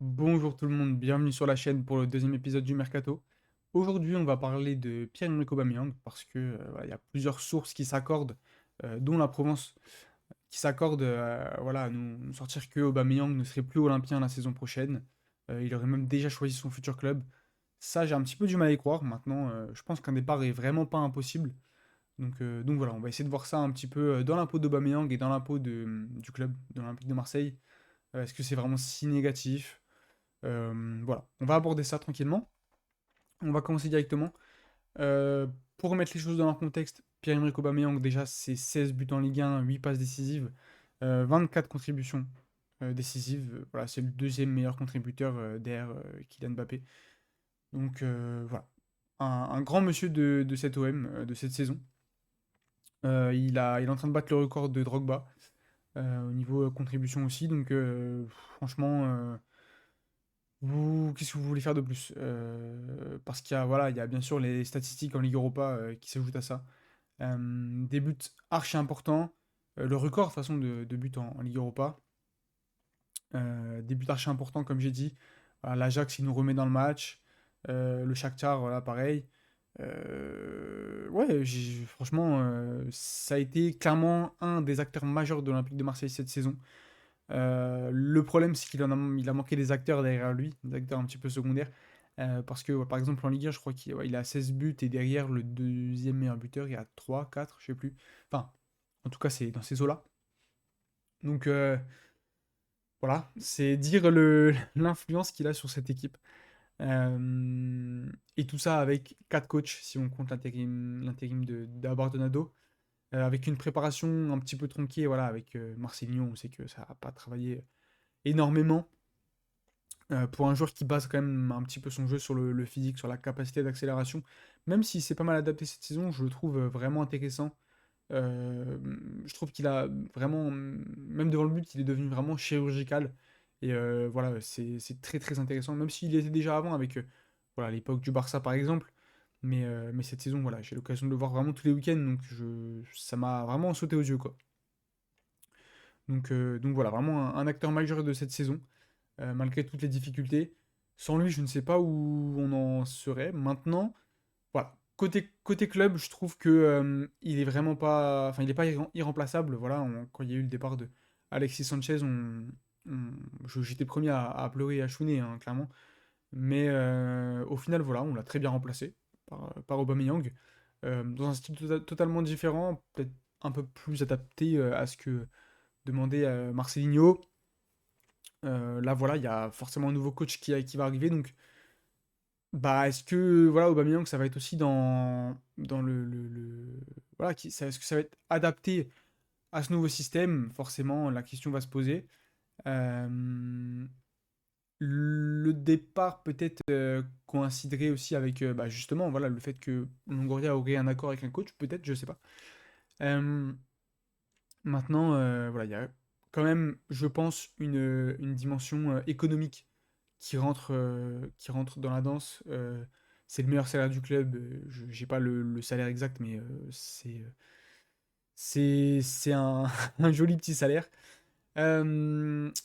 Bonjour tout le monde, bienvenue sur la chaîne pour le deuxième épisode du Mercato. Aujourd'hui, on va parler de Pierre-Emerick Aubameyang parce que voilà, il y a plusieurs sources qui s'accordent, dont la Provence, qui s'accordent voilà, à nous sortir que Aubameyang ne serait plus olympien la saison prochaine. Il aurait même déjà choisi son futur club. Ça, j'ai un petit peu du mal à y croire. Maintenant, je pense qu'un départ est vraiment pas impossible. Donc voilà, on va essayer de voir ça un petit peu dans la peau d'Aubameyang et dans la peau du club, de l'Olympique de Marseille. Est-ce que c'est vraiment si négatif? Voilà, on va aborder ça tranquillement. On va commencer directement. Euh, pour remettre les choses dans leur contexte, Pierre-Emerick Aubameyang, déjà, c'est 16 buts en Ligue 1, 8 passes décisives, 24 contributions décisives. Voilà, c'est le deuxième meilleur contributeur derrière Kylian Mbappé. Voilà, un grand monsieur de cette OM, de cette saison. Il est en train de battre le record de Drogba au niveau contribution aussi. Franchement, qu'est-ce que vous voulez faire de plus? Parce qu'il y a, voilà, il y a bien sûr les statistiques en Ligue Europa qui s'ajoutent à ça. Des buts archi importants. Le record, de toute façon, de buts en Ligue Europa. Des buts archi importants, comme j'ai dit. Voilà, l'Ajax, il nous remet dans le match. Le Shakhtar, voilà, pareil. Ouais, franchement, ça a été clairement un des acteurs majeurs de l'Olympique de Marseille cette saison. Le problème, c'est il a manqué des acteurs derrière lui, des acteurs un petit peu secondaires. Parce que, ouais, par exemple, en Ligue 1, je crois qu'il a 16 buts et derrière, le deuxième meilleur buteur, il y a 3 4 je sais plus. Enfin, en tout cas, c'est dans ces eaux-là. Donc, voilà, c'est dire l'influence qu'il a sur cette équipe. Et tout ça avec 4 coachs, si on compte l'intérim d'Abardonado, avec une préparation un petit peu tronquée, voilà, avec Marcelinho, on sait que ça n'a pas travaillé énormément. Pour un joueur qui base quand même un petit peu son jeu sur le physique, sur la capacité d'accélération, même si c'est pas mal adapté cette saison, je le trouve vraiment intéressant. Euh, je trouve qu'il a vraiment, même devant le but, il est devenu vraiment chirurgical. Et voilà, c'est très très intéressant, même s'il était déjà avant avec voilà, l'époque du Barça par exemple. Mais cette saison, voilà, j'ai l'occasion de le voir vraiment tous les week-ends, ça m'a vraiment sauté aux yeux, quoi. Donc voilà, vraiment un acteur majeur de cette saison malgré toutes les difficultés. Sans lui, je ne sais pas où on en serait. Maintenant, voilà. Côté club, je trouve que il est vraiment pas, enfin, il est pas irremplaçable. Voilà, quand il y a eu le départ de Alexis Sanchez, j'étais premier à pleurer et à chouiner, hein, clairement. Mais au final, voilà, on l'a très bien remplacé par Aubameyang, dans un style totalement différent, peut-être un peu plus adapté à ce que demandait Marcelinho. Là, voilà, il y a forcément un nouveau coach qui va arriver. Donc, bah, est-ce que voilà, Aubameyang, ça va être aussi dans voilà, est-ce que ça va être adapté à ce nouveau système? Forcément, la question va se poser. Euh, le départ peut-être coïnciderait aussi avec bah, justement voilà, le fait que Longoria aurait un accord avec un coach, peut-être, je sais pas. Euh, Maintenant, voilà, il y a quand même, je pense, une dimension économique qui rentre dans la danse. C'est le meilleur salaire du club. Je n'ai pas le salaire exact, mais c'est un joli petit salaire. L'OM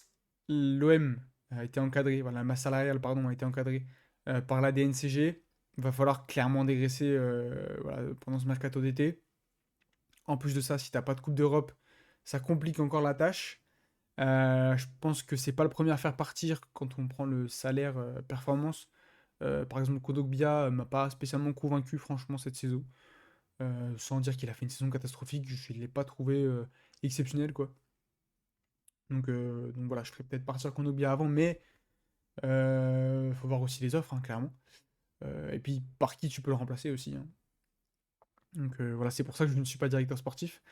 a été encadré, voilà, la masse salariale, pardon, a été encadrée par la DNCG. Il va falloir clairement dégraisser voilà, pendant ce mercato d'été. En plus de ça, si t'as pas de Coupe d'Europe, ça complique encore la tâche. Je pense que c'est pas le premier à faire partir quand on prend le salaire performance. Par exemple, Kondogbia m'a pas spécialement convaincu, franchement, cette saison. Sans dire qu'il a fait une saison catastrophique, je ne l'ai pas trouvé exceptionnel, quoi. Donc voilà, je ferais peut-être partir Kondogbia avant, mais faut voir aussi les offres, hein, clairement. Et puis, par qui tu peux le remplacer aussi, hein. Voilà, c'est pour ça que je ne suis pas directeur sportif.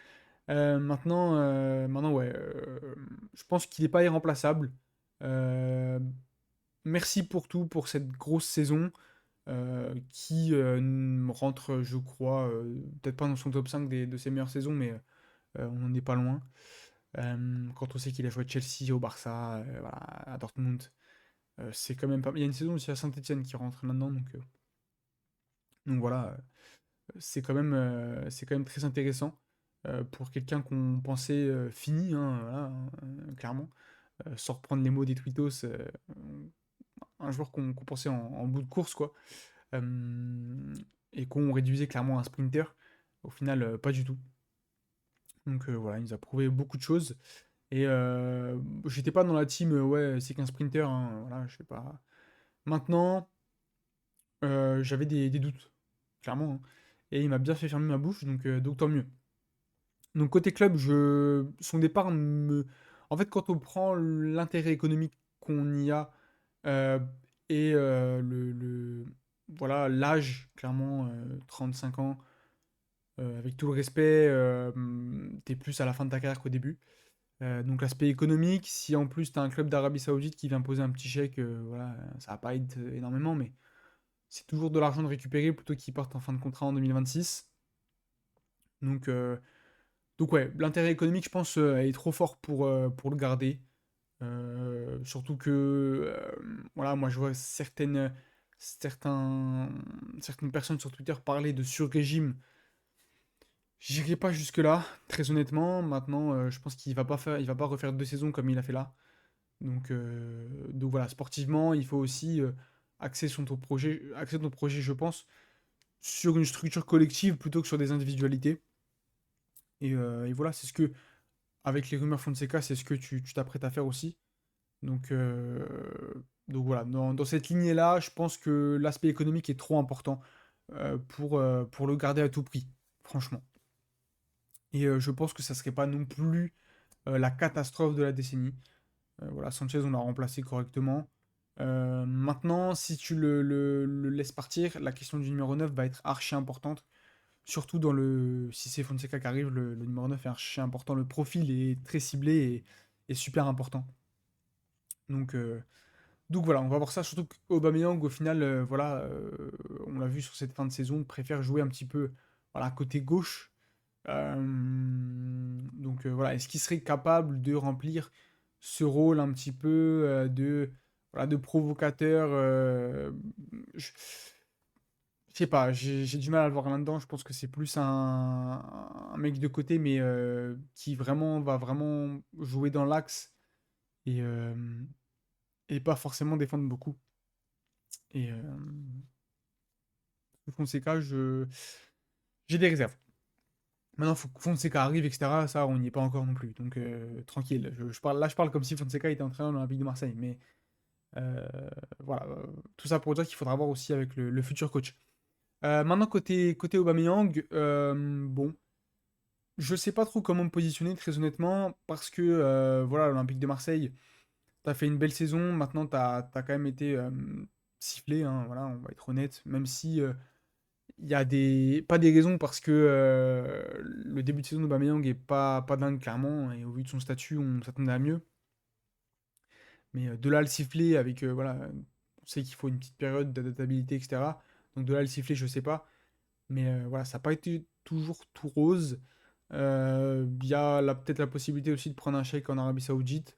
Maintenant, ouais, je pense qu'il n'est pas irremplaçable. Euh, Merci pour tout, pour cette grosse saison qui rentre, je crois, peut-être pas dans son top 5 de ses meilleures saisons, mais on n'en est pas loin. Quand on sait qu'il a joué à Chelsea, au Barça, voilà, à Dortmund, c'est quand même pas. Il y a une saison aussi à Saint-Etienne qui rentre là-dedans, donc voilà, c'est quand même très intéressant pour quelqu'un qu'on pensait fini, hein, voilà, clairement. Sans reprendre les mots des tweetos, un joueur qu'on pensait en bout de course, quoi. Euh, et qu'on réduisait clairement à un sprinter. Au final, pas du tout. Donc voilà, il nous a prouvé beaucoup de choses. Et j'étais pas dans la team, ouais, c'est qu'un sprinter, hein, voilà, je sais pas. Maintenant, j'avais des doutes, clairement, hein. Et il m'a bien fait fermer ma bouche, donc tant mieux. Donc côté club, son départ me... En fait, quand on prend l'intérêt économique qu'on y a euh, et voilà, l'âge, clairement, 35 ans, avec tout le respect, t'es plus à la fin de ta carrière qu'au début. Donc l'aspect économique, si en plus t'as un club d'Arabie Saoudite qui vient poser un petit chèque, voilà, ça va pas être énormément, mais c'est toujours de l'argent de récupérer plutôt qu'ils partent en fin de contrat en 2026. Donc, euh, donc ouais, l'intérêt économique, je pense, est trop fort pour le garder. Surtout que, voilà, moi je vois certains, certaines personnes sur Twitter parler de sur-régime. J'irai pas jusque-là, très honnêtement. Maintenant, je pense qu'il va pas refaire 2 saisons comme il a fait là. Donc voilà, sportivement, il faut aussi axer ton projet, je pense, sur une structure collective plutôt que sur des individualités. Et voilà, c'est ce que, avec les rumeurs Fonseca, c'est ce que tu t'apprêtes à faire aussi. Donc, euh, donc voilà, dans cette lignée-là, je pense que l'aspect économique est trop important pour le garder à tout prix, franchement. Et je pense que ça serait pas non plus la catastrophe de la décennie. Voilà, Sanchez, on l'a remplacé correctement. Maintenant, si tu le laisses partir, la question du numéro 9 va être archi importante. Surtout si c'est Fonseca qui arrive, le numéro 9 est archi important. Le profil est très ciblé et super important. Donc, euh, donc voilà, on va voir ça. Surtout qu'Aubameyang, au final, voilà, on l'a vu sur cette fin de saison, préfère jouer un petit peu voilà, côté gauche. Voilà, est-ce qu'il serait capable de remplir ce rôle un petit peu voilà, de provocateur je, je sais pas, j'ai du mal à le voir là-dedans. Je pense que c'est plus un mec de côté, mais qui vraiment va vraiment jouer dans l'axe et, euh, et pas forcément défendre beaucoup. Et Fonseca, j'ai des réserves. Maintenant, faut que Fonseca arrive, etc. Ça, on n'y est pas encore non plus. Donc, tranquille. Je parle comme si Fonseca était entraîneur de l'Olympique de Marseille. Mais euh, voilà. Tout ça pour dire qu'il faudra voir aussi avec le futur coach. Maintenant, côté Aubameyang, bon, je sais pas trop comment me positionner, très honnêtement, parce que voilà, l'Olympique de Marseille, t'as fait une belle saison. Maintenant, t'as quand même été sifflé, hein, voilà, on va être honnête. Même si il y a pas des raisons parce que le début de saison d'Aubameyang est pas dingue clairement et au vu de son statut on s'attendait à mieux. Mais de là à le siffler avec voilà, on sait qu'il faut une petite période d'adaptabilité etc. Donc de là à le siffler je sais pas. Mais voilà, ça n'a pas été toujours tout rose. Il y a peut-être la possibilité aussi de prendre un chèque en Arabie Saoudite.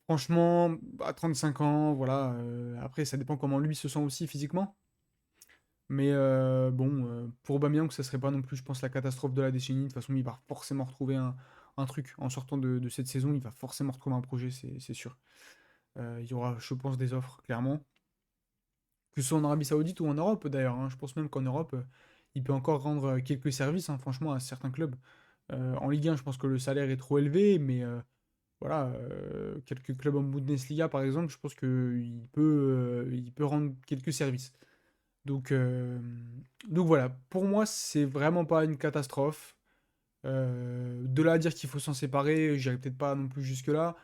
Franchement, à 35 ans, voilà. Après, ça dépend comment lui se sent aussi physiquement. Mais bon, pour Aubameyang, ça serait pas non plus, je pense, la catastrophe de la décennie. De toute façon, il va forcément retrouver un truc. En sortant de cette saison, il va forcément retrouver un projet, c'est sûr. Il y aura, je pense, des offres, clairement. Que ce soit en Arabie Saoudite ou en Europe, d'ailleurs, hein. Je pense même qu'en Europe, il peut encore rendre quelques services, hein, franchement, à certains clubs. En Ligue 1, je pense que le salaire est trop élevé, mais voilà, quelques clubs en Bundesliga, par exemple, je pense il peut rendre quelques services. Donc, euh, donc voilà, pour moi, c'est vraiment pas une catastrophe. De là à dire qu'il faut s'en séparer, j'irai peut-être pas non plus jusque-là.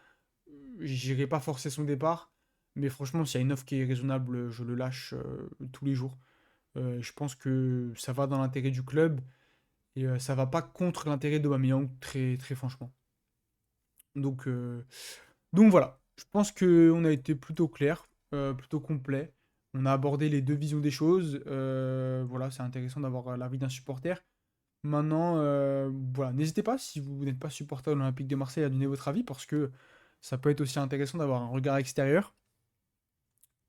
J'irai pas forcer son départ. Mais franchement, s'il y a une offre qui est raisonnable, je le lâche tous les jours. Je pense que ça va dans l'intérêt du club et ça va pas contre l'intérêt d'Aubameyang, très, très franchement. Donc, euh, donc voilà, je pense qu'on a été plutôt clair, plutôt complet. On a abordé les deux visions des choses. Voilà, c'est intéressant d'avoir l'avis d'un supporter. Maintenant, voilà, n'hésitez pas, si vous n'êtes pas supporter de l'Olympique de Marseille, à donner votre avis, parce que ça peut être aussi intéressant d'avoir un regard extérieur.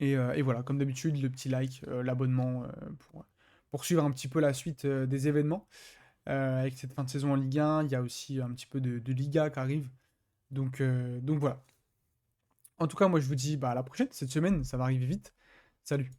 Et voilà, comme d'habitude, le petit like, l'abonnement, pour suivre un petit peu la suite des événements. Avec cette fin de saison en Ligue 1, il y a aussi un petit peu de Liga qui arrive. Donc voilà. En tout cas, moi, je vous dis bah, à la prochaine. Cette semaine, ça va arriver vite. Salut.